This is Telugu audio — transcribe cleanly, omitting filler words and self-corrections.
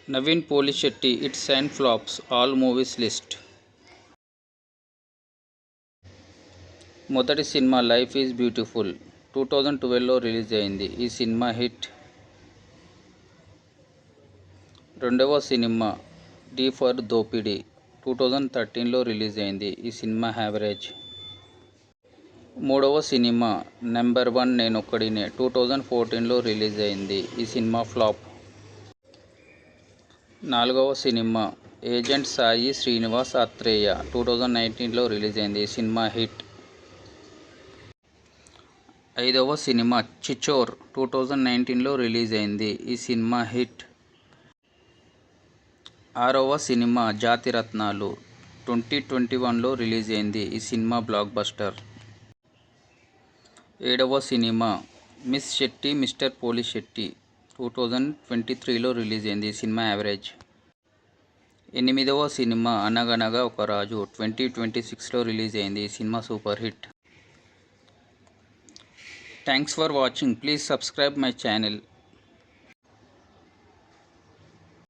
Naveen Polishetty, Hits and Flops, All Movies List. మొదటి సినిమా లైఫ్ ఈజ్ బ్యూటిఫుల్ 2012లో రిలీజ్ అయింది. ఈ సినిమా హిట్. రెండవ సినిమా డి ఫర్ దోపిడీ 2013లో రిలీజ్ అయింది. ఈ సినిమా యావరేజ్. మూడవ సినిమా నెంబర్ 1 నేనొక్కడినే 2014లో రిలీజ్ అయింది. ఈ సినిమా ఫ్లాప్. నాలుగవ సినిమా ఏజెంట్ సాయి శ్రీనివాస్ ఆత్రేయ 2019లో రిలీజ్ అయింది. ఈ సినిమా హిట్. ఐదవ సినిమా చిచోర్ 2019లో రిలీజ్ అయింది. ఈ సినిమా హిట్. ఆరవ సినిమా జాతిరత్నాలు 2021లో రిలీజ్ అయింది. ఈ సినిమా బ్లాక్ బస్టర్. ఏడవ సినిమా miss Shetty mister Polisetty 2023లో release అయింది. ఈ సినిమా యావరేజ్. ఎనిమిదవ సినిమా అనగనగా ఒక రాజు 2026లో రిలీజ్ అయింది. ఈ cinema super hit. Thanks for watching. Please subscribe my channel.